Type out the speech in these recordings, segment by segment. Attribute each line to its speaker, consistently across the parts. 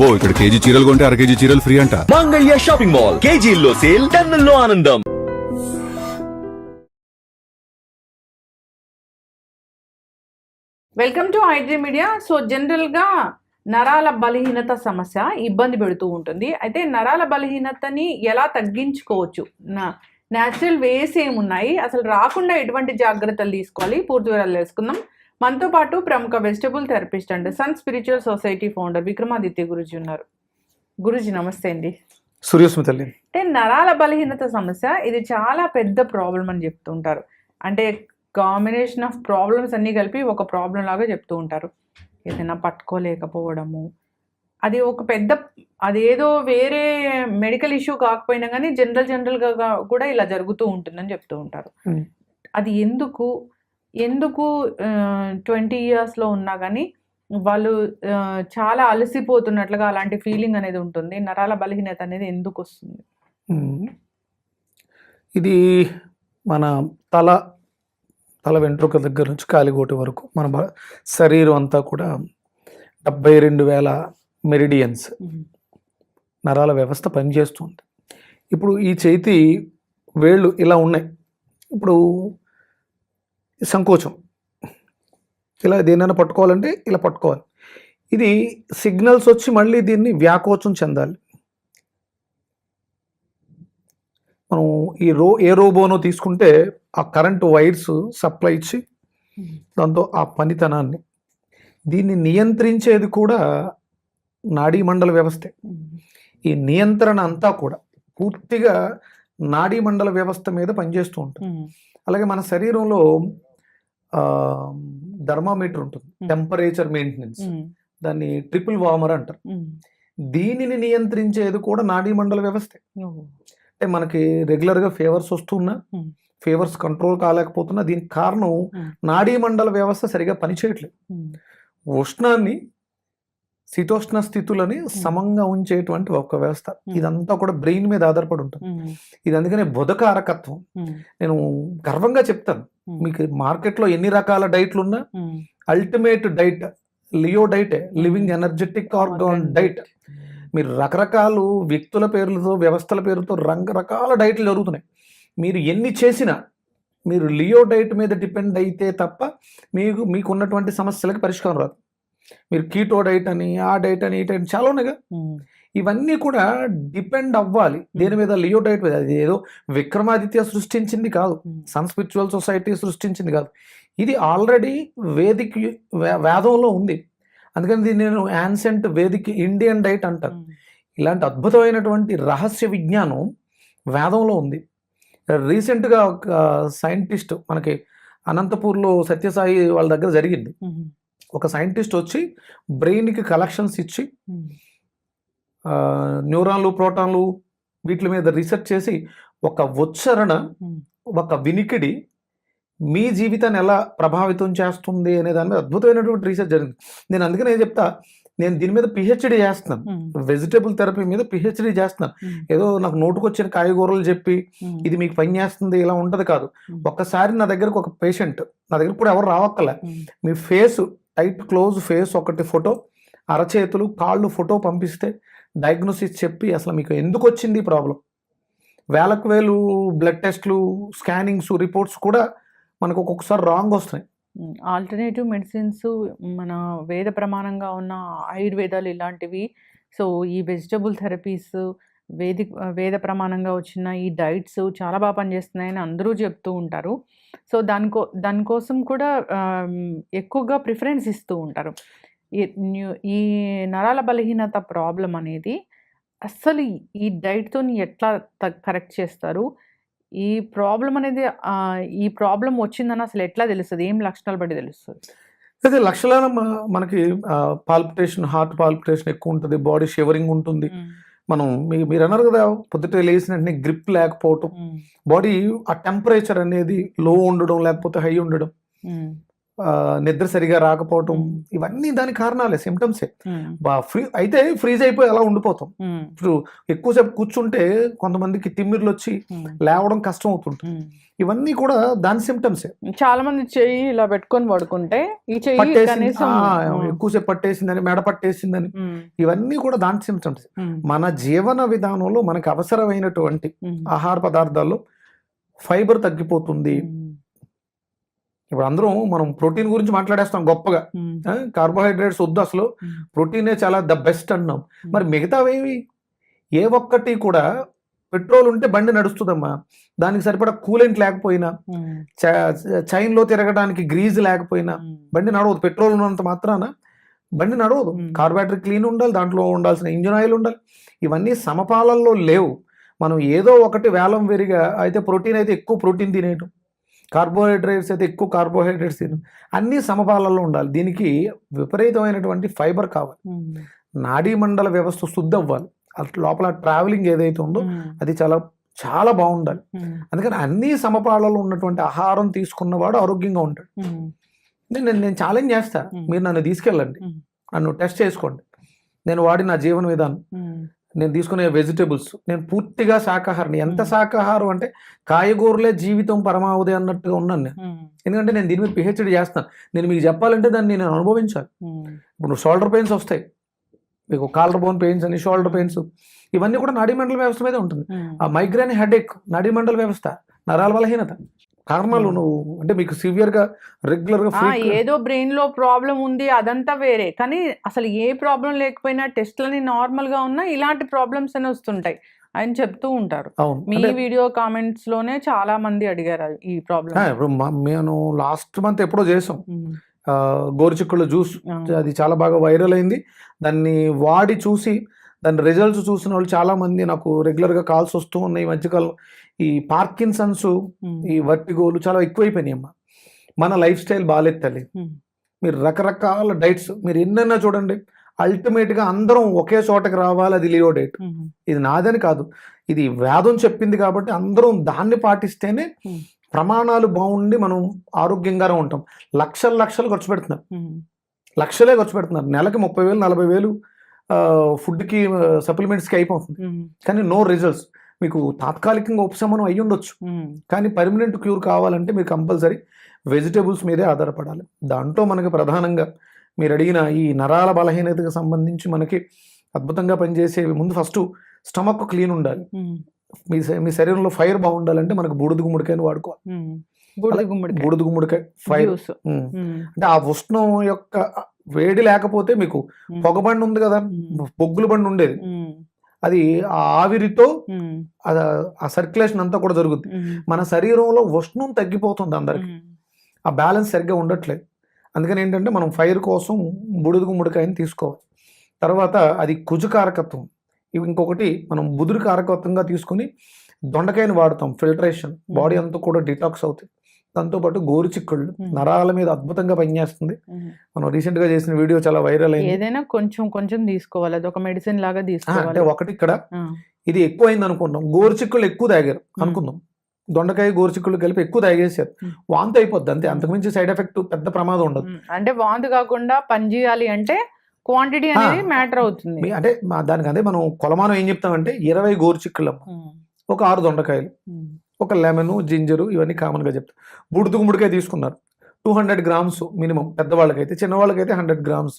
Speaker 1: అబ్బో ఇక్కడ కేజీ చీరలు కొంటే అర కేజీ చీరలు ఫ్రీ అంట.
Speaker 2: మంగళ్య షాపింగ్ మాల్, కేజీల్లో సేల్, టన్నుల్లో ఆనందం.
Speaker 3: Welcome to iDream media. So జనరల్గా నరాల బలహీనత సమస్య ఇబ్బంది పెడుతూ ఉంటుంది. అయితే నరాల బలహీనతని ఎలా తగ్గించుకోవచ్చు, న్యాచురల్ వేస్ ఏమున్నాయి, అసలు రాకుండా ఎటువంటి జాగ్రత్తలు తీసుకోవాలి, పూర్తి వివరాలు తెలుసుకుందాం. మనతో పాటు ప్రముఖ vegetable therapist and sun spiritual society founder Vikramaditya Guruji ఉన్నారు. గురూజీ నమస్తే అండి.
Speaker 4: సూర్యస్మి తల్లి.
Speaker 3: అంటే నరాల బలహీనత సమస్య ఇది చాలా పెద్ద ప్రాబ్లం అని చెప్తూ ఉంటారు. అంటే కాంబినేషన్ ఆఫ్ ప్రాబ్లమ్స్ అన్నీ కలిపి ఒక ప్రాబ్లం లాగా చెప్తూ ఉంటారు. ఏదైనా పట్టుకోలేకపోవడము, అది ఒక పెద్ద, అదేదో వేరే మెడికల్ ఇష్యూ కాకపోయినా కానీ జనరల్గా కూడా ఇలా జరుగుతూ ఉంటుందని చెప్తూ ఉంటారు. అది ఎందుకు 20 yearsలో ఉన్నా కానీ వాళ్ళు చాలా అలసిపోతున్నట్లుగా అలాంటి ఫీలింగ్ అనేది ఉంటుంది. నరాల బలహీనత అనేది ఎందుకు వస్తుంది?
Speaker 4: ఇది మన తల వెంట్రుక దగ్గర నుంచి కాలిగోటి వరకు మన శరీరం అంతా కూడా 72,000 మెరిడియన్స్ నరాల వ్యవస్థ పనిచేస్తుంది. ఇప్పుడు ఈ చేతి వేళ్ళు ఇలా ఉన్నాయి. ఇప్పుడు సంకోచం, ఇలా దేనైనా పట్టుకోవాలంటే ఇలా పట్టుకోవాలి. ఇది సిగ్నల్స్ వచ్చి మళ్ళీ దీన్ని వ్యాకోచం చెందాలి. మనం ఏ రోబోనో తీసుకుంటే ఆ కరెంటు వైర్స్ సప్లై ఇచ్చి దాంతో ఆ పనితనాన్ని దీన్ని నియంత్రించేది కూడా నాడీ మండల వ్యవస్థే. ఈ నియంత్రణ అంతా కూడా పూర్తిగా నాడీ మండల వ్యవస్థ మీద పనిచేస్తూ ఉంటుంది. అలాగే మన శరీరంలో థర్మామీటర్ ఉంటుంది, టెంపరేచర్ మెయింటెనెన్స్, దాన్ని ట్రిపుల్ వార్మర్ అంటారు. దీనిని నియంత్రించేది కూడా నాడీ మండల వ్యవస్థే. అంటే మనకి రెగ్యులర్గా ఫీవర్స్ వస్తున్నా, ఫీవర్స్ కంట్రోల్ కాలేకపోతున్నా, దీనికి కారణం నాడీ మండల వ్యవస్థ సరిగా పనిచేయట్లేదు. ఉష్ణాన్ని, శీతోష్ణ స్థితులని సమంగా ఉంచేటువంటి ఒక వ్యవస్థ. ఇదంతా కూడా బ్రెయిన్ మీద ఆధారపడి ఉంటుంది. ఇది అందుకనే బుధకారకత్వం. నేను గర్వంగా చెప్తాను, మీకు మార్కెట్లో ఎన్ని రకాల డైట్లు ఉన్నా అల్టిమేట్ డైట్ లియో డైటే, లివింగ్ ఎనర్జెటిక్ ఆర్గాన్ డైట్. మీరు రకరకాల వ్యక్తుల పేర్లతో, వ్యవస్థల పేరుతో రకరకాల డైట్లు జరుగుతున్నాయి. మీరు ఎన్ని చేసినా మీరు లియో డైట్ మీద డిపెండ్ అయితే తప్ప మీకు ఉన్నటువంటి సమస్యలకు పరిష్కారం రాదు. మీరు కీటో డైట్ అని, ఆ డైట్ అని, ఈ డైట్ చాలా ఉన్నాయిగా. ఇవన్నీ కూడా డిపెండ్ అవ్వాలి దేని మీద? లియో డైట్ మీద. అది ఏదో విక్రమాదిత్య సృష్టించింది కాదు, సన్ స్పిరిచువల్ సొసైటీ సృష్టించింది కాదు. ఇది ఆల్రెడీ వేదంలో ఉంది. అందుకని దీన్ని నేను యాన్సెంట్ వేదిక్ ఇండియన్ డైట్ అంటారు. ఇలాంటి అద్భుతమైనటువంటి రహస్య విజ్ఞానం వేదంలో ఉంది. రీసెంట్గా ఒక సైంటిస్ట్ మనకి అనంతపూర్లో సత్యసాయి వాళ్ళ దగ్గర జరిగింది. ఒక సైంటిస్ట్ వచ్చి బ్రెయిన్కి కలెక్షన్స్ ఇచ్చి న్యూరాన్లు, ప్రోటాన్లు వీటి మీద రీసెర్చ్ చేసి ఒక ఉచ్చారణ, ఒక వినికిడి మీ జీవితాన్ని ఎలా ప్రభావితం చేస్తుంది అనే దాని మీద అద్భుతమైనటువంటి రీసెర్చ్ జరిగింది. నేను అందుకనే చెప్తా, నేను దీని మీద పిహెచ్డి చేస్తున్నాను, వెజిటబుల్ థెరపీ మీద పిహెచ్డి చేస్తున్నాను. ఏదో నాకు నోటుకొచ్చిన కాయగూరలు చెప్పి ఇది మీకు పని చేస్తుంది ఇలా ఉంటుంది కాదు. ఒక్కసారి నా దగ్గరకు ఒక పేషెంట్, నా దగ్గర కూడా ఎవరు రావక్కలే, మీ ఫేస్ టైట్ క్లోజ్ ఫేస్ ఒకటి ఫోటో, అరచేతులు, కాళ్ళు ఫోటో పంపిస్తే డయాగ్నోసిస్ చెప్పి అసలు మీకు ఎందుకు వచ్చింది ప్రాబ్లం, వేలకు వేలు బ్లడ్ టెస్ట్లు, స్కానింగ్స్, రిపోర్ట్స్ కూడా మనకు ఒక్కొక్కసారి రాంగ్ వస్తున్నాయి.
Speaker 3: ఆల్టర్నేటివ్ మెడిసిన్స్, మన వేద ప్రమాణంగా ఉన్న ఆయుర్వేదాలు ఇలాంటివి. సో ఈ వెజిటబుల్ థెరపీస్, వేద ప్రమాణంగా వచ్చిన ఈ డైట్స్ చాలా బాగా పనిచేస్తున్నాయని అందరూ చెప్తూ ఉంటారు. సో దానికోసం కూడా ఎక్కువగా ప్రిఫరెన్స్ ఇస్తూ ఉంటారు. ఈ నరాల బలహీనత ప్రాబ్లం అనేది అస్సలు ఈ డైట్తో ఎట్లా కరెక్ట్ చేస్తారు? ఈ ప్రాబ్లం అనేది ఈ ప్రాబ్లం వచ్చిందని అసలు ఎట్లా తెలుస్తుంది? ఏం లక్షణాలు బట్టి తెలుస్తుంది?
Speaker 4: అయితే లక్షణాలు మనకి పాల్పిటేషన్, హార్ట్ పాల్పిటేషన్ ఎక్కువ ఉంటుంది, బాడీ షివరింగ్ ఉంటుంది. మనం మీరు అన్నారు కదా, పొద్దుట లేచిన వెంటనే గ్రిప్ లేకపోవటం, బాడీ ఆ టెంపరేచర్ అనేది లో ఉండడం లేకపోతే హై ఉండడం, నిద్ర సరిగా రాకపోవటం, ఇవన్నీ దాని కారణాలే, సిమ్టమ్సే. అయితే ఫ్రీజ్ అయిపోయి అలా ఉండిపోతాం. ఇప్పుడు ఎక్కువసేపు కూర్చుంటే కొంతమందికి తిమ్మిర్లు వచ్చి లేవడం కష్టం అవుతుంటుంది. ఇవన్నీ కూడా దాని సిమ్టమ్సే.
Speaker 3: చాలా మంది చెయ్యి ఇలా పెట్టుకొని పడుకుంటే ఈ చెయ్యి
Speaker 4: పట్టేసింది,
Speaker 3: కనీసం
Speaker 4: ఎక్కువసేపు పట్టేసిందని, మెడ పట్టేసిందని, ఇవన్నీ కూడా దాని సిమ్టమ్స్. మన జీవన విధానంలో మనకు అవసరమైనటువంటి ఆహార పదార్థాల్లో ఫైబర్ తగ్గిపోతుంది. ఇప్పుడు అందరం మనం ప్రోటీన్ గురించి మాట్లాడేస్తాం గొప్పగా, కార్బోహైడ్రేట్స్ వద్దు అసలు, ప్రోటీనే చాలా ద బెస్ట్ అన్నాం. మరి మిగతావేవి ఏ ఒక్కటి కూడా, పెట్రోల్ ఉంటే బండి నడుస్తుందమ్మా, దానికి సరిపడా కూలెంట్ లేకపోయినా, చైన్లో తిరగడానికి గ్రీజ్ లేకపోయినా బండి నడవదు. పెట్రోల్ ఉన్నంత మాత్రాన బండి నడవదు. కార్బోహైడ్రేట్ క్లీన్ ఉండాలి, దాంట్లో ఉండాల్సిన ఇంజిన్ ఆయిల్ ఉండాలి. ఇవన్నీ సమపాలల్లో లేవు. మనం ఏదో ఒకటి వేలం వెరిగా అయితే, ప్రోటీన్ అయితే ఎక్కువ ప్రోటీన్ తినేయటం, కార్బోహైడ్రేట్స్ అయితే ఎక్కువ కార్బోహైడ్రేట్స్ తిను, అన్నీ సమపాలల్లో ఉండాలి. దీనికి విపరీతమైనటువంటి ఫైబర్ కావాలి. నాడీ మండల వ్యవస్థ శుద్ధి అవ్వాలి. లోపల ట్రావెలింగ్ ఏదైతే ఉందో అది చాలా చాలా బాగుండాలి. అందుకని అన్ని సమపాలలో ఉన్నటువంటి ఆహారం తీసుకున్నవాడు ఆరోగ్యంగా ఉంటాడు. నేను ఛాలెంజ్ చేస్తా, మీరు నన్ను తీసుకెళ్ళండి, నన్ను టెస్ట్ చేసుకోండి. నేను వాడిన జీవన విధానం, నేను తీసుకునే వెజిటేబుల్స్, నేను పూర్తిగా శాకాహారిని. ఎంత శాకాహారం అంటే కాయగూరలే జీవితం పరమావధి అన్నట్టుగా ఉన్నాను నేను. ఎందుకంటే నేను దీని మీద పిహెచ్డి చేస్తాను. నేను మీకు చెప్పాలంటే దాన్ని నేను అనుభవించాలి. ఇప్పుడు షోల్డర్ పెయిన్స్ వస్తాయి మీకు, కాలర్ బోన్ పెయిన్స్ అని, షోల్డర్ పెయిన్స్, ఇవన్నీ కూడా నాడీ మండల వ్యవస్థ మీద ఉంటుంది. ఆ మైగ్రేన్, హెడేక్, నాడీ మండల వ్యవస్థ, నరాల బలహీనత కారణాలు. నువ్వు అంటే మీకు సివియర్గా రెగ్యులర్గా
Speaker 3: ఏదో బ్రెయిన్ లో ప్రాబ్లం ఉంది అదంతా వేరే, కానీ అసలు ఏ ప్రాబ్లం లేకపోయినా టెస్ట్లని నార్మల్ గా ఉన్నా ఇలాంటి ప్రాబ్లమ్స్ అని వస్తుంటాయి అని చెప్తూ ఉంటారు. మీ వీడియో కామెంట్స్ లోనే చాలా మంది అడిగారు ఈ ప్రాబ్లం.
Speaker 4: ఇప్పుడు నేను లాస్ట్ మంత్ ఎప్పుడో చేసాం గోరుచిక్కుళ్ళ జ్యూస్, అది చాలా బాగా వైరల్ అయింది. దాన్ని వాడి చూసి దాని రిజల్ట్స్ చూసిన వాళ్ళు చాలా మంది నాకు రెగ్యులర్గా కాల్స్ వస్తూ ఉన్నాయి. ఈ మధ్యకాలం ఈ పార్కిన్సన్స్, ఈ వర్టిగోలు చాలా ఎక్కువైపోయినాయి అమ్మా. మన లైఫ్ స్టైల్ బాగాలేదు తల్లి. మీరు రకరకాల డైట్స్ మీరు ఎన్నైనా చూడండి, అల్టిమేట్గా అందరం ఒకే చోటకి రావాలి, అది లియో డైట్. ఇది నాదని కాదు, ఇది వేదం చెప్పింది కాబట్టి అందరం దాన్ని పాటిస్తేనే ప్రమాణాలు బాగుండి మనం ఆరోగ్యంగానే ఉంటాం. లక్షలు ఖర్చు పెడుతున్నారు, లక్షలే ఖర్చు పెడుతున్నారు. నెలకి 30,000 40,000 ఫుడ్కి, సప్లిమెంట్స్కి అయిపోతుంది. కానీ నో రిజల్ట్స్. మీకు తాత్కాలికంగా ఉపశమనం అయ్యి ఉండొచ్చు, కానీ పర్మనెంట్ క్యూర్ కావాలంటే మీరు కంపల్సరీ వెజిటేబుల్స్ మీదే ఆధారపడాలి. దాంట్లో మనకి ప్రధానంగా మీరు అడిగిన ఈ నరాల బలహీనతకు సంబంధించి మనకి అద్భుతంగా పనిచేసేవి, ముందు ఫస్ట్ స్టమక్ క్లీన్ ఉండాలి. మీ శరీరంలో ఫైర్ బాగుండాలంటే మనకు బూడిద గుమ్మడికాయని వాడుకోవాలి. బూడిద గుమ్మడికాయ ఫైర్ అంటే ఆ ఉష్ణం యొక్క వేడి లేకపోతే, మీకు పొగబండి ఉంది కదా, బొగ్గుల బండి ఉండేది, అది ఆ ఆవిరితో ఆ సర్క్యులేషన్ అంతా కూడా జరుగుతుంది. మన శరీరంలో ఉష్ణం తగ్గిపోతుంది అందరికి, ఆ బ్యాలెన్స్ సరిగ్గా ఉండట్లేదు. అందుకని ఏంటంటే మనం ఫైర్ కోసం బూడిద గుమ్మడికాయని తీసుకోవాలి. తర్వాత అది కుజుకారకత్వం. ఇంకొకటి మనం బుధుడి కారకత్వంగా తీసుకుని దొండకాయని వాడతాం, ఫిల్టరేషన్, బాడీ అంతా కూడా డిటాక్స్ అవుతుంది. దాంతోపాటు గోరుచిక్కుళ్ళు నరాల మీద అద్భుతంగా పనిచేస్తుంది. మనం రీసెంట్ గా చేసిన వీడియో చాలా వైరల్ అయింది.
Speaker 3: ఏదైనా కొంచెం తీసుకోవాలి, అది ఒక మెడిసిన్ లాగా తీసుకోవాలి.
Speaker 4: అంటే ఒకటి ఇక్కడ ఇది ఎక్కువ అయింది అనుకుంటాం, గోరుచిక్కుళ్ళు ఎక్కువ తాగారు అనుకుందాం, దొండకాయ గోరుచిక్కుళ్ళు కలిపి ఎక్కువ తాగేసారు, వాంతి అయిపోద్ది అంతే, అంతకుమించి సైడ్ ఎఫెక్ట్ పెద్ద ప్రమాదం ఉండదు.
Speaker 3: అంటే వాంతి కాకుండా పని చేయాలి అంటే క్వాంటిటీ అనేది మ్యాటర్ అవుతుంది.
Speaker 4: అంటే దానికి అదే మనం కొలమానం ఏం చెప్తామంటే 20 గోరుచిక్కుళ్ళు, ఒక 6 దొండకాయలు, ఒక లెమన్, జింజరు, ఇవన్నీ కామన్గా చెప్తాం. బూడిద గుమ్మడికాయ తీసుకున్నారు 200 grams మినిమం, పెద్దవాళ్ళకైతే, చిన్నవాళ్ళకైతే 100 grams.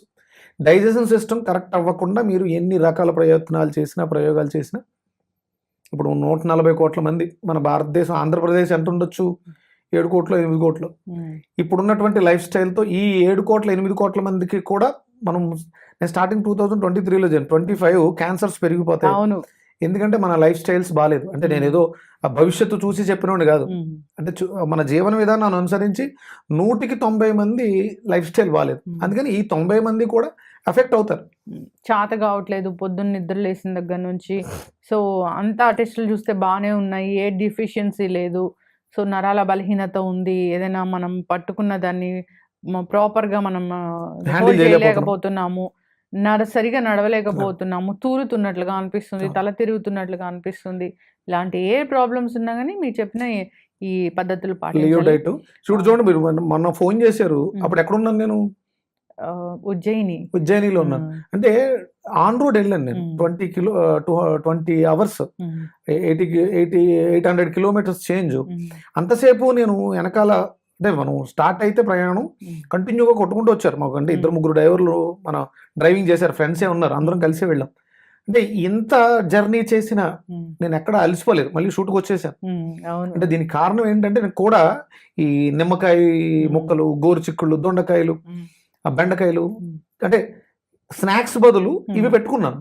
Speaker 4: డైజెషన్ సిస్టమ్ కరెక్ట్ అవ్వకుండా మీరు ఎన్ని రకాల ప్రయోగాలు చేసినా ఇప్పుడు 140 కోట్ల మంది మన భారతదేశం, ఆంధ్రప్రదేశ్ ఎంత ఉండొచ్చు, 7 కోట్లు 8 కోట్లు. ఇప్పుడున్నటువంటి లైఫ్ స్టైల్తో ఈ 7 కోట్ల 8 కోట్ల మందికి కూడా మనం, నేను స్టార్టింగ్ 2023లో 25 క్యాన్సర్స్ పెరిగిపోతాయి. ఎందుకంటే మన లైఫ్ స్టైల్స్ బాగాలేదు. అంటే నేను ఏదో భవిష్యత్తు చూసి చెప్పినోడు కాదు, అంటే మన జీవన విధానాన్ని అనుసరించి 100కి 90 మంది లైఫ్ స్టైల్ బాగాలేదు. అందుకని ఈ 90 మంది కూడా ఎఫెక్ట్ అవుతారు.
Speaker 3: చేత కావట్లేదు పొద్దున్న నిద్ర లేచిన దగ్గర నుంచి, సో అంతా టెస్టులు చూస్తే బాగానే ఉన్నాయి, ఏ డిఫిషియన్సీ లేదు, సో నరాల బలహీనత ఉంది, ఏదైనా మనం పట్టుకున్న దాన్ని ప్రాపర్గా మనం చేయలేకపోతున్నాము, సరిగా నడవలేకపోతున్నాము, తూలుతున్నట్లుగా అనిపిస్తుంది, తల తిరుగుతున్నట్లుగా అనిపిస్తుంది, ఇలాంటి ఏ ప్రాబ్లమ్స్ ఉన్నా కానీ మీరు చెప్పిన ఈ పద్ధతులు
Speaker 4: లియో
Speaker 3: పాటించాలి.
Speaker 4: డైట్ చూడండి మీరు మొన్న ఫోన్ చేశారు, అప్పుడు ఎక్కడున్నాను నేను?
Speaker 3: ఉజ్జయిని.
Speaker 4: ఉజ్జయినిలో ఉన్నాను. అంటే ఆన్ రోడ్ వెళ్ళాను నేను. 20 అవర్స్, 800 కిలోమీటర్స్ చేంజ్. అంతసేపు నేను వెనకాల, అంటే మనం స్టార్ట్ అయితే ప్రయాణం కంటిన్యూగా కొట్టుకుంటూ వచ్చారు మాకు. అంటే 2-3 డ్రైవర్లు మన డ్రైవింగ్ చేశారు, ఫ్రెండ్సే ఉన్నారు, అందరం కలిసి వెళ్ళాం. అంటే ఇంత జర్నీ చేసిన నేను ఎక్కడ అలసిపోలేదు, మళ్ళీ షూట్కి వచ్చేసాను. అంటే దీనికి కారణం ఏంటంటే నేను కూడా ఈ నిమ్మకాయ ముక్కలు, గోరుచిక్కుళ్ళు, దొండకాయలు, ఆ బెండకాయలు, అంటే స్నాక్స్ బదులు ఇవి పెట్టుకున్నాను.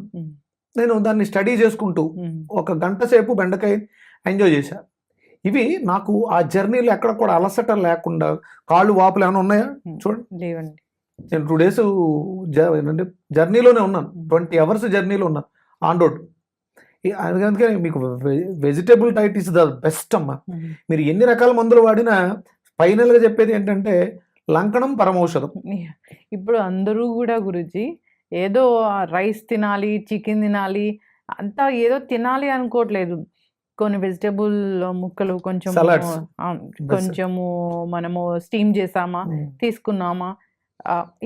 Speaker 4: నేను దాన్ని స్టడీ చేసుకుంటూ 1 గంట సేపు బెండకాయ ఎంజాయ్ చేశాను. ఇవి నాకు ఆ జర్నీలో ఎక్కడ కూడా అలసట లేకుండా, కాళ్ళు వాపులు ఏమైనా ఉన్నాయా చూడండి.
Speaker 3: లేవండి.
Speaker 4: నేను 2 డేస్ జర్నీలోనే ఉన్నాను, 20 అవర్స్ జర్నీలో ఉన్నాను ఆన్ రోడ్. అందుకే మీకు vegetable diet is the best అమ్మా. మీరు ఎన్ని రకాల మందులు వాడినా ఫైనల్గా చెప్పేది ఏంటంటే లంకణం పరమౌషధం.
Speaker 3: ఇప్పుడు అందరూ కూడా గురుజీ ఏదో రైస్ తినాలి, చికెన్ తినాలి, అంతా ఏదో తినాలి అనుకోవట్లేదు. కొన్ని వెజిటేబుల్ ముక్కలు కొంచెం
Speaker 4: Salads.
Speaker 3: కొంచెము మనము స్టీమ్ చేసామా, తీసుకున్నామా,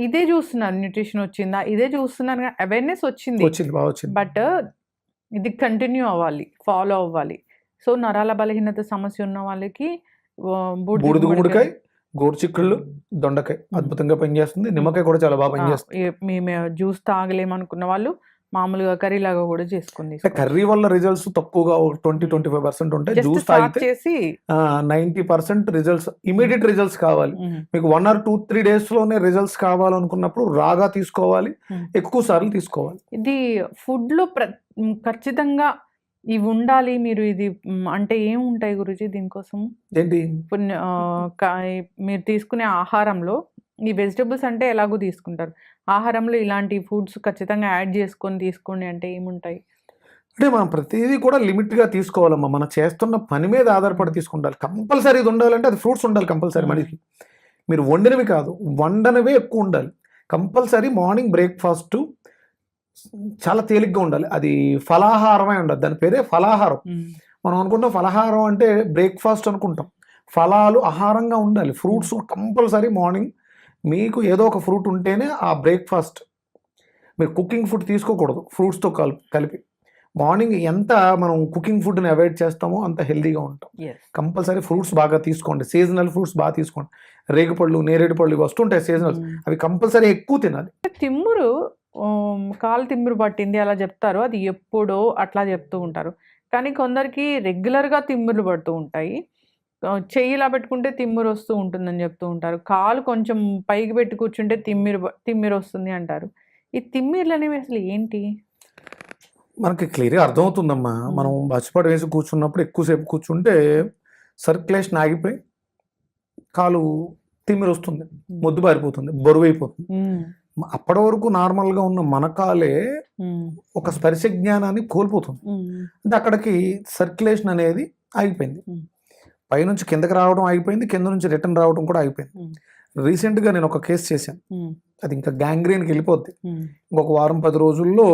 Speaker 3: ఇదే చూస్తున్నారు. న్యూట్రిషన్ వచ్చిందా, ఇదే చూస్తున్నారు. అవేర్నెస్ వచ్చింది,
Speaker 4: బాగా వచ్చింది.
Speaker 3: బట్ ఇది కంటిన్యూ అవ్వాలి, ఫాలో అవ్వాలి. సో నరాల బలహీనత సమస్య ఉన్న వాళ్ళకి
Speaker 4: బూడిద గుమ్మడికాయ, గోరుచిక్కుళ్ళు, దొండకాయ అద్భుతంగా పనిచేస్తుంది. నిమ్మకాయ కూడా చాలా బాగా పనిచేస్తుంది.
Speaker 3: మేము జ్యూస్ తాగలేమనుకున్న వాళ్ళు మామూలుగా కర్రీ లాగా కూడా చేసుకుంది.
Speaker 4: కర్రీ వల్ల రిజల్ట్స్ తక్కువగా 20-25% ఉంటాయి. జ్యూస్ తాగితే
Speaker 3: చేసి
Speaker 4: 90% రిజల్ట్స్, ఇమీడియట్ రిజల్ట్స్ కావాలి మీకు. 1 or 2-3 days లోనే రిజల్ట్స్ కావాలనుకున్నప్పుడు రాగా తీసుకోవాలి, ఎక్కువ సార్లు తీసుకోవాలి.
Speaker 3: ఇది ఫుడ్ లో ఖచ్చితంగా ఇవి ఉండాలి. మీరు ఇది అంటే ఏముంటాయి గురుజీ దీనికోసం?
Speaker 4: ఏంటి
Speaker 3: మీరు తీసుకునే ఆహారంలో ఈ వెజిటబుల్స్ అంటే ఎలాగో తీసుకుంటారు, ఆహారంలో ఇలాంటి ఫుడ్స్ ఖచ్చితంగా యాడ్ చేసుకొని తీసుకోండి అంటే ఏముంటాయి?
Speaker 4: అంటే మనం ప్రతిదీ కూడా లిమిట్గా తీసుకోవాలమ్మా. మనం చేస్తున్న పని మీద ఆధారపడి తీసుకుంటారు. కంపల్సరీ ఇది ఉండాలంటే అది ఫ్రూట్స్ ఉండాలి కంపల్సరీ మనిషికి. మీరు వండినవి కాదు, వండనవే ఎక్కువ ఉండాలి. కంపల్సరీ మార్నింగ్ బ్రేక్ఫాస్ట్ చాలా తేలిగ్గా ఉండాలి. అది ఫలాహారమే ఉండాలి, దాని పేరే ఫలాహారం. మనం అనుకుంటాం ఫలాహారం అంటే బ్రేక్ఫాస్ట్ అనుకుంటాం. ఫలాలు ఆహారంగా ఉండాలి. ఫ్రూట్స్ కంపల్సరీ మార్నింగ్ మీకు ఏదో ఒక ఫ్రూట్ ఉంటేనే ఆ బ్రేక్ఫాస్ట్. మీరు కుకింగ్ ఫుడ్ తీసుకోకూడదు ఫ్రూట్స్తో కలిపి. మార్నింగ్ ఎంత మనం కుకింగ్ ఫుడ్ని అవాయిడ్ చేస్తామో అంత హెల్తీగా ఉంటాం. కంపల్సరీ ఫ్రూట్స్ బాగా తీసుకోండి, సీజనల్ ఫ్రూట్స్ బాగా తీసుకోండి. రేగుపళ్ళు, నేరేడు పళ్ళు వస్తుంటాయి సీజనల్స్, అవి కంపల్సరీ ఎక్కువ తినాలి.
Speaker 3: తిమ్మురు, కాలు తిమ్మురు పట్టింది అలా చెప్తారు, అది ఎప్పుడో అట్లా చెప్తూ ఉంటారు. కానీ కొందరికి రెగ్యులర్గా తిమ్ముర్లు పడుతూ ఉంటాయి. చెయ్యి ఇలా పెట్టుకుంటే తిమ్మిరి వస్తూ ఉంటుందని చెప్తూ ఉంటారు. కాలు కొంచెం పైకి పెట్టి కూర్చుంటే తిమ్మిరి వస్తుంది అంటారు. ఈ తిమ్మిర్లు అనేవి అసలు ఏంటి?
Speaker 4: మనకి క్లియర్గా అర్థమవుతుందమ్మా. మనం బచ్చపాటు వేసి కూర్చున్నప్పుడు ఎక్కువసేపు కూర్చుంటే సర్క్యులేషన్ ఆగిపోయి కాలు తిమ్మిరి వస్తుంది, మొద్దు బారిపోతుంది, బరువు అయిపోతుంది. అప్పటి వరకు నార్మల్గా ఉన్న మన కాలే ఒక స్పర్శ జ్ఞానాన్ని కోల్పోతుంది. అంటే అక్కడికి సర్క్యులేషన్ అనేది ఆగిపోయింది. పైనుంచి కిందకి రావడం ఆగిపోయింది, కింద నుంచి రిటర్న్ రావడం కూడా ఆగిపోయింది. రీసెంట్గా నేను ఒక కేసు చేశాను, అది ఇంకా గ్యాంగ్రీన్కి వెళ్ళిపోద్ది. ఇంకొక 1-10 రోజుల్లో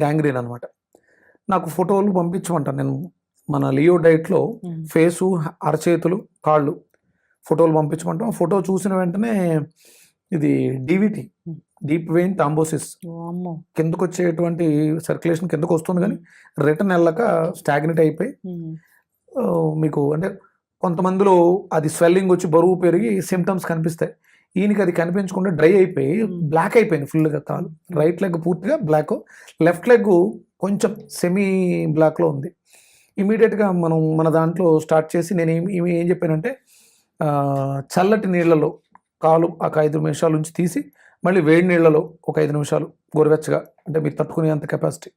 Speaker 4: గ్యాంగ్రీన్ అనమాట. నాకు ఫోటోలు పంపించమంటాను నేను. మన లియో డైట్లో ఫేసు, అరచేతులు, కాళ్ళు ఫోటోలు పంపించమంటాం. ఫోటో చూసిన వెంటనే ఇది డివిటి, డీప్ వెయిన్ థ్రాంబోసిస్, కిందకు వచ్చేటువంటి సర్క్యులేషన్ కిందకు వస్తుంది కానీ రిటర్న్ వెళ్ళక స్టాగ్నెట్ అయిపోయి మీకు అంటే కొంతమందిలో అది స్వెల్లింగ్ వచ్చి బరువు పెరిగి సిమ్టమ్స్ కనిపిస్తాయి. ఈయనకి అది కనిపించకుండా డ్రై అయిపోయి బ్లాక్ అయిపోయింది ఫుల్గా కాలు. రైట్ లెగ్ పూర్తిగా బ్లాక్, లెఫ్ట్ లెగ్ కొంచెం సెమీ బ్లాక్లో ఉంది. ఇమీడియట్గా మనం మన దాంట్లో స్టార్ట్ చేసి నేను ఏం చెప్పానంటే చల్లటి నీళ్ళలో కాలు ఒక 5 నిమిషాల నుంచి తీసి మళ్ళీ వేడి నీళ్ళలో ఒక 5 నిమిషాలు గోరువెచ్చగా, అంటే మీరు తట్టుకునే అంత కెపాసిటీ.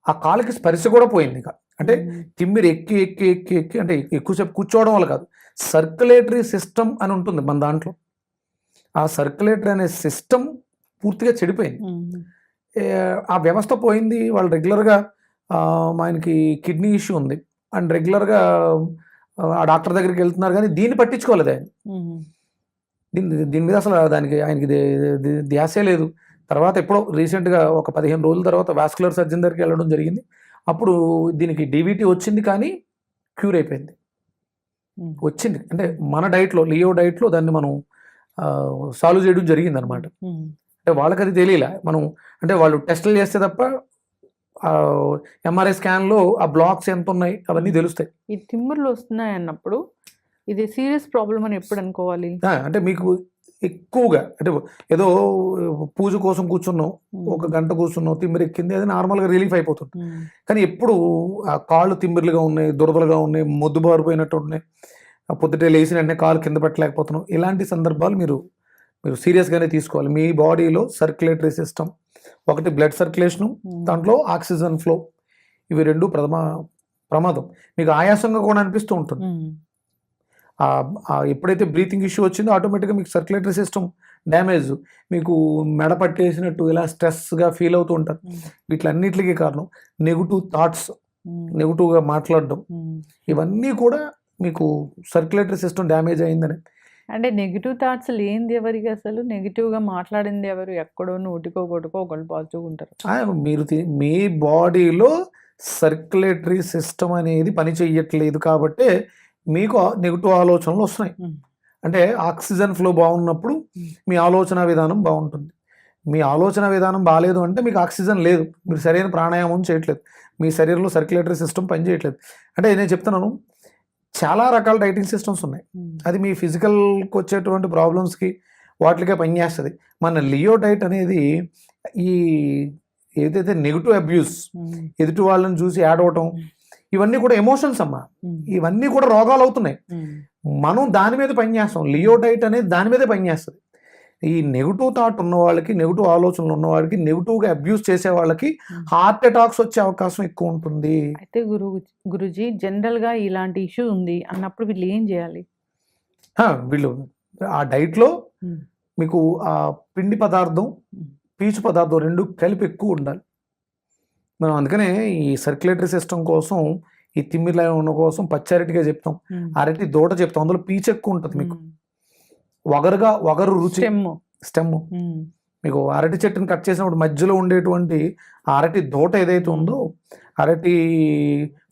Speaker 4: ఆ కాలుకి స్పర్శ కూడా పోయింది. ఇక అంటే తిమ్మిరి ఎక్కి ఎక్కి ఎక్కి ఎక్కి అంటే ఎక్కువసేపు కూర్చోవడం వల్ల కాదు, సర్క్యులేటరీ సిస్టమ్ అని ఉంటుంది మన దాంట్లో. ఆ సర్క్యులేటరీ అనే సిస్టమ్ పూర్తిగా చెడిపోయింది, ఆ వ్యవస్థ పోయింది. వాళ్ళు రెగ్యులర్గా ఆయనకి కిడ్నీ ఇష్యూ ఉంది అండ్ రెగ్యులర్గా ఆ డాక్టర్ దగ్గరికి వెళ్తున్నారు కానీ దీన్ని పట్టించుకోలేదు ఆయన. దీని మీద అసలు ఆయనకి ధ్యాసే లేదు. తర్వాత ఎప్పుడో రీసెంట్గా ఒక 15 రోజుల తర్వాత వాస్కులర్ సర్జన్ దగ్గరికి వెళ్ళడం జరిగింది. అప్పుడు దీనికి డివిటీ వచ్చింది కానీ క్యూర్ అయిపోయింది. వచ్చింది. అంటే మన డైట్లో, లియో డైట్లో దాన్ని మనం సాల్వ్ చేయడం జరిగింది అనమాట. అంటే వాళ్ళకి అది తెలియలే. మనం అంటే వాళ్ళు టెస్టులు చేస్తే తప్ప ఎంఆర్ఐ స్కాన్లో ఆ బ్లాక్స్ ఎంత ఉన్నాయి అవన్నీ తెలుస్తాయి.
Speaker 3: ఈ తిమ్ముర్లు వస్తున్నాయి అన్నప్పుడు ఇది సీరియస్ ప్రాబ్లం అని ఎప్పుడు అనుకోవాలి?
Speaker 4: అంటే మీకు ఎక్కువగా అంటే ఏదో పూజ కోసం కూర్చున్నాం, ఒక గంట కూర్చున్నాం, తిమ్మిరి ఎక్కింది, అది నార్మల్గా రిలీఫ్ అయిపోతుంది. కానీ ఎప్పుడు ఆ కాళ్ళు తిమ్మిర్లుగా ఉన్నాయి, దురదలుగా ఉన్నాయి, మొద్దుబారిపోయినట్టు ఉన్నాయి, పొద్దుటే లేచిన వెంటనే కాలు కింద పెట్టలేకపోతున్నాం, ఇలాంటి సందర్భాలు మీరు సీరియస్గానే తీసుకోవాలి. మీ బాడీలో సర్క్యులేటరీ సిస్టమ్, ఒకటి బ్లడ్ సర్క్యులేషను, దాంట్లో ఆక్సిజన్ ఫ్లో, ఇవి రెండు ప్రమాదం. మీకు ఆయాసంగా కూడా అనిపిస్తూ ఉంటుంది. ఎప్పుడైతే బ్రీతింగ్ ఇష్యూ వచ్చిందో ఆటోమేటిక్గా మీకు సర్క్యులేటరీ సిస్టమ్ డ్యామేజ్, మీకు మెడ పట్టేసినట్టు ఇలా స్ట్రెస్గా ఫీల్ అవుతూ ఉంటారు. వీటిలన్నిటికీ కారణం నెగిటివ్ థాట్స్, నెగిటివ్గా మాట్లాడడం, ఇవన్నీ కూడా మీకు సర్క్యులేటరీ సిస్టమ్ డ్యామేజ్ అయిందని.
Speaker 3: అంటే నెగిటివ్ థాట్స్ లేనిది ఎవరికి? అసలు నెగిటివ్గా మాట్లాడింది ఎవరు? ఎక్కడో నోటికో కొట్టుకో ఒకళ్ళు పాజిటివ్గా ఉంటారు.
Speaker 4: మీరు మీ బాడీలో సర్క్యులేటరీ సిస్టమ్ అనేది పని చెయ్యట్లేదు కాబట్టే మీకు నెగిటివ్ ఆలోచనలు వస్తున్నాయి. అంటే ఆక్సిజన్ ఫ్లో బాగున్నప్పుడు మీ ఆలోచన విధానం బాగుంటుంది. మీ ఆలోచన విధానం బాగాలేదు అంటే మీకు ఆక్సిజన్ లేదు, మీరు సరైన ప్రాణాయామం చేయట్లేదు, మీ శరీరంలో సర్క్యులేటరీ సిస్టమ్ పనిచేయట్లేదు. అంటే నేను చెప్తున్నాను, చాలా రకాల డైటింగ్ సిస్టమ్స్ ఉన్నాయి. అది మీ ఫిజికల్కి వచ్చేటువంటి ప్రాబ్లమ్స్కి వాటికే పనిచేస్తుంది. మన లియో డైట్ అనేది ఈ ఏదైతే నెగిటివ్ అబ్యూస్, ఎదుటి వాళ్ళని చూసి యాడ్ అవటం, ఇవన్నీ కూడా ఎమోషన్స్ అమ్మా, ఇవన్నీ కూడా రోగాలు అవుతున్నాయి. మనం దాని మీద పనిచేస్తాం. లియో డైట్ అనేది దాని మీదే పనిచేస్తుంది. ఈ నెగిటివ్ థాట్ ఉన్న వాళ్ళకి, నెగిటివ్ ఆలోచనలు ఉన్న వాళ్ళకి, నెగిటివ్గా అబ్యూస్ చేసే వాళ్ళకి హార్ట్ అటాక్స్ వచ్చే అవకాశం ఎక్కువ ఉంటుంది.
Speaker 3: అయితే గురుజీ జనరల్గా ఇలాంటి ఇష్యూ ఉంది అన్నప్పుడు వీళ్ళు ఏం చేయాలి?
Speaker 4: వీళ్ళు ఆ డైట్లో మీకు ఆ పిండి పదార్థం, పీచు పదార్థం రెండు కలిపి ఎక్కువ ఉండాలి. మనం అందుకనే ఈ సర్క్యులేటరీ సిస్టమ్ కోసం, ఈ తిమ్మిర్ల ఉన్న కోసం పచ్చరటిగా చెప్తాం, అరటి దోట చెప్తాం. అందులో పీచు ఎక్కువ ఉంటుంది. మీకు వగరు రుచి, స్టెమ్. మీకు అరటి చెట్టుని కట్ చేసినప్పుడు మధ్యలో ఉండేటువంటి అరటి దోట ఏదైతే ఉందో, అరటి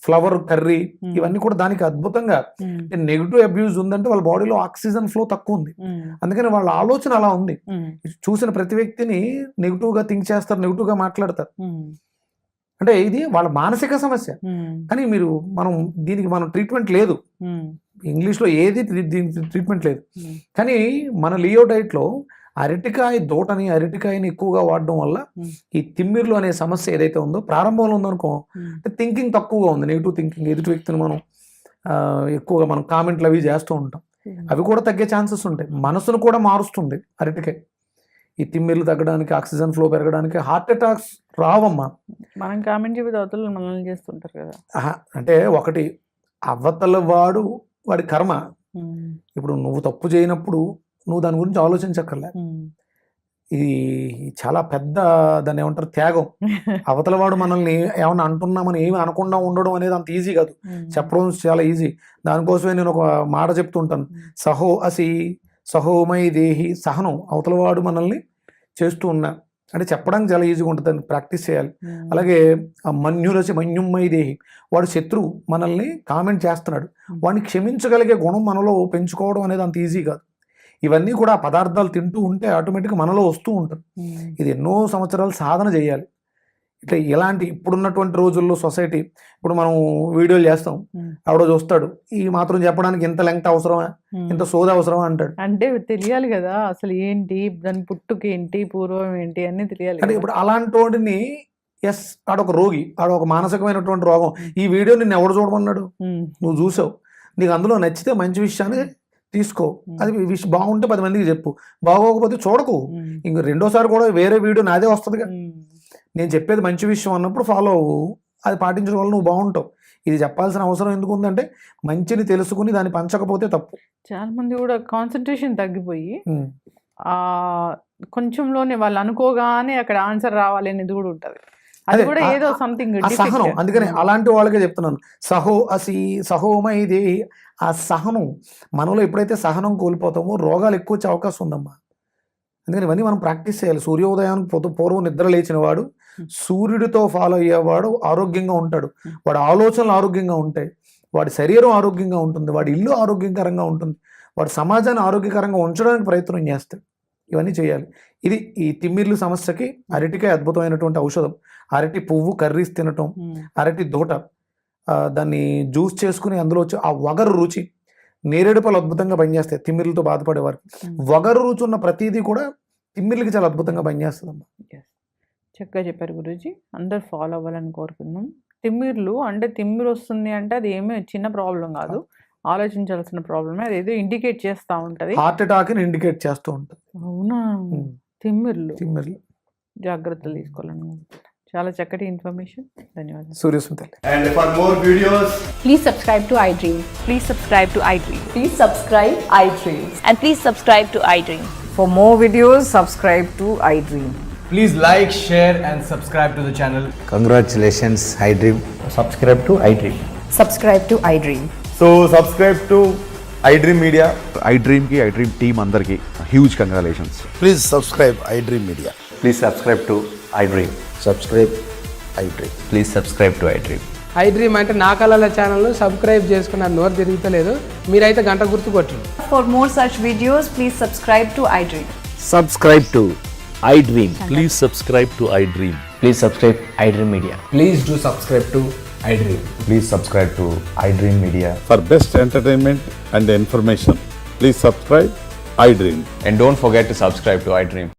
Speaker 4: ఫ్లవర్ కర్రీ, ఇవన్నీ కూడా దానికి అద్భుతంగా. నెగిటివ్ అబ్యూస్ ఉందంటే వాళ్ళ బాడీలో ఆక్సిజన్ ఫ్లో తక్కువ ఉంది, అందుకని వాళ్ళ ఆలోచన అలా ఉంది. చూసిన ప్రతి వ్యక్తిని నెగిటివ్గా థింక్ చేస్తారు, నెగిటివ్గా మాట్లాడతారు. అంటే ఇది వాళ్ళ మానసిక సమస్య. కానీ దీనికి మనం ట్రీట్మెంట్ లేదు, ఇంగ్లీష్లో ఏది దీనికి ట్రీట్మెంట్ లేదు. కానీ మన లియో డైట్లో అరటికాయ దోటని, అరటికాయని ఎక్కువగా వాడడం వల్ల ఈ తిమ్మిర్లు అనే సమస్య ఏదైతే ఉందో, ప్రారంభంలో ఉందనుకో, అంటే థింకింగ్ తక్కువగా ఉంది, నెగిటివ్ థింకింగ్, ఎదుటి వ్యక్తిని మనం ఎక్కువగా మనం కామెంట్లు అవి చేస్తూ ఉంటాం, అవి కూడా తగ్గే ఛాన్సెస్ ఉంటాయి. మనసును కూడా మారుస్తుంది అరటికాయ. ఈ తిమ్మిర్లు తగ్గడానికి, ఆక్సిజన్ ఫ్లో పెరగడానికి, హార్ట్ అటాక్స్ రావమ్మా.
Speaker 3: మనం కామెంట్ చెప్పి అవతల మనల్ని చేస్తుంటారు కదా.
Speaker 4: అంటే ఒకటి అవతల వాడి కర్మ. ఇప్పుడు నువ్వు తప్పు చేయనప్పుడు నువ్వు దాని గురించి ఆలోచించక్కర్లే. ఇది చాలా పెద్ద, దాన్ని ఏమంటారు, త్యాగం. అవతల వాడు మనల్ని ఏమన్నా అంటున్నామని ఏమి అనకుండా ఉండడం అనేది అంత ఈజీ కాదు, చెప్పడం చాలా ఈజీ. దానికోసమే నేను ఒక మాట చెప్తుంటాను, సహోమై దేహి, సహనం. అవతల వాడు మనల్ని చేస్తూ ఉన్నా అంటే చెప్పడానికి చాలా ఈజీగా ఉంటుంది, దాన్ని ప్రాక్టీస్ చేయాలి. అలాగే మన్యురసి మన్యుమ్మై దేహి, వాడు శత్రువు మనల్ని కామెంట్ చేస్తున్నాడు, వాడిని క్షమించగలిగే గుణం మనలో పెంచుకోవడం అనేది అంత ఈజీ కాదు. ఇవన్నీ కూడా పదార్థాలు తింటూ ఉంటే ఆటోమేటిక్గా మనలో వస్తూ ఉంటుంది. ఇది ఎన్నో సంవత్సరాలు సాధన చేయాలి. ఇట్లా ఇలాంటి ఇప్పుడున్నటువంటి రోజుల్లో సొసైటీ, ఇప్పుడు మనం వీడియోలు చేస్తాం, ఆవిడ చూస్తాడు, ఈ మాత్రం చెప్పడానికి ఇంత లెంగ్త్ అవసరమా, ఇంత సోద అవసరమా అంటాడు.
Speaker 3: అంటే తెలియాలి కదా అసలు ఏంటి, దాని పుట్టుకేంటి, పూర్వం ఏంటి అన్నీ తెలియాలి.
Speaker 4: అంటే ఇప్పుడు అలాంటి వాడిని, ఎస్ ఆడొక రోగి, ఆడొక మానసికమైనటువంటి రోగం, ఈ వీడియో నిన్ను ఎవడు చూడమన్నాడు, నువ్వు చూసావు, నీకు అందులో నచ్చితే మంచి విషయాన్ని తీసుకో, అది బాగుంటే 10 మందికి చెప్పు, బాగోకపోతే చూడకు, ఇంక రెండోసారి కూడా వేరే వీడియో నాదే వస్తుందిగా. నేను చెప్పేది మంచి విషయం అన్నప్పుడు ఫాలో అవ్వు, అది పాటించడం వల్ల నువ్వు బాగుంటావు. ఇది చెప్పాల్సిన అవసరం ఎందుకు ఉందంటే, మంచిని తెలుసుకుని దాన్ని పంచకపోతే తప్పు.
Speaker 3: చాలా మంది కూడా కాన్సన్ట్రేషన్ తగ్గిపోయి కొంచెంలోనే వాళ్ళు అనుకోగానే అక్కడ ఆన్సర్ రావాలి అనేది కూడా ఉంటుంది. అది కూడా ఏదో సంథింగ్
Speaker 4: సహనం. అందుకని అలాంటి వాళ్ళకే చెప్తున్నాను, సహోమై దేహి. ఆ సహనం మనలో ఎప్పుడైతే సహనం కోల్పోతామో రోగాలు ఎక్కువ వచ్చే అవకాశం ఉందమ్మా. అందుకని ఇవన్నీ మనం ప్రాక్టీస్ చేయాలి. సూర్యోదయానికి పూర్వం నిద్ర లేచిన వాడు, సూర్యుడితో ఫాలో అయ్యేవాడు ఆరోగ్యంగా ఉంటాడు, వాడు ఆలోచనలు ఆరోగ్యంగా ఉంటాయి, వాడి శరీరం ఆరోగ్యంగా ఉంటుంది, వాడి ఇల్లు ఆరోగ్యకరంగా ఉంటుంది, వాడి సమాజాన్ని ఆరోగ్యకరంగా ఉంచడానికి ప్రయత్నం చేస్తాడు. ఇవన్నీ చేయాలి. ఇది ఈ తిమ్మిర్లు సమస్యకి అరటికాయ అద్భుతమైనటువంటి ఔషధం. అరటి పువ్వు కర్రీస్ తినటం, అరటి దూట దాన్ని జ్యూస్ చేసుకుని అందులో వచ్చి ఆ వగరు రుచి, నేరేడు పళ్ళు అద్భుతంగా పనిచేస్తాయి తిమ్మిర్లతో బాధపడే వారికి. వగరు రుచి ఉన్న ప్రతిదీ కూడా తిమ్మిర్లకి చాలా అద్భుతంగా పనిచేస్తుంది అమ్మా.
Speaker 3: చక్కగా చెప్పారు గురూజీ. అందరు ఫాలో అవ్వాలని కోరుకుందాం. తిమ్మిర్లు అంటే తిమ్మిరి వస్తుంది అంటే అది ఏమీ చిన్న ప్రాబ్లం కాదు, ఆలోచించాల్సిన ప్రాబ్లమే. అదేదో ఇండికేట్ చేస్తూ ఉంటుంది,
Speaker 4: హార్ట్ అటాక్ ని ఇండికేట్ చేస్తూ ఉంటుంది.
Speaker 3: అవునా? తిమ్మిర్లు జాగ్రత్తలు
Speaker 4: Hmm.
Speaker 3: తీసుకోవాలని. చాలా చక్కటి ఇన్ఫర్మేషన్. ధన్యవాదాలు.
Speaker 4: సూర్యస్మితల్లి.
Speaker 5: And for more videos,
Speaker 6: Please subscribe to iDream.
Speaker 7: Please subscribe to iDream.
Speaker 6: Please subscribe iDream.
Speaker 7: And please subscribe to iDream.
Speaker 8: For more videos, subscribe to iDream.
Speaker 5: please like, share, and subscribe to the channel.
Speaker 9: Congratulations, iDream.
Speaker 5: Subscribe to iDream.
Speaker 8: Subscribe to iDream.
Speaker 5: So subscribe to iDream Media.
Speaker 1: I dream కి I dream team అందరికి huge congratulations.
Speaker 9: Please subscribe iDream Media.
Speaker 2: Please subscribe to iDream.
Speaker 9: Subscribe iDream.
Speaker 2: Please subscribe to iDream.
Speaker 10: iDream అంటే నా కళల channel subscribe చేసుకున్న నోరు తిరుగుతలేదు, మీరైతే గంట గుర్తు కొట్టండి.
Speaker 7: For more such videos, please subscribe to iDream.
Speaker 2: Subscribe to iDream. Please subscribe to iDream. Please subscribe iDream Media.
Speaker 5: Please do subscribe to iDream.
Speaker 2: Please subscribe to iDream Media.
Speaker 11: For best entertainment and information, please subscribe iDream.
Speaker 2: And don't forget to subscribe to iDream.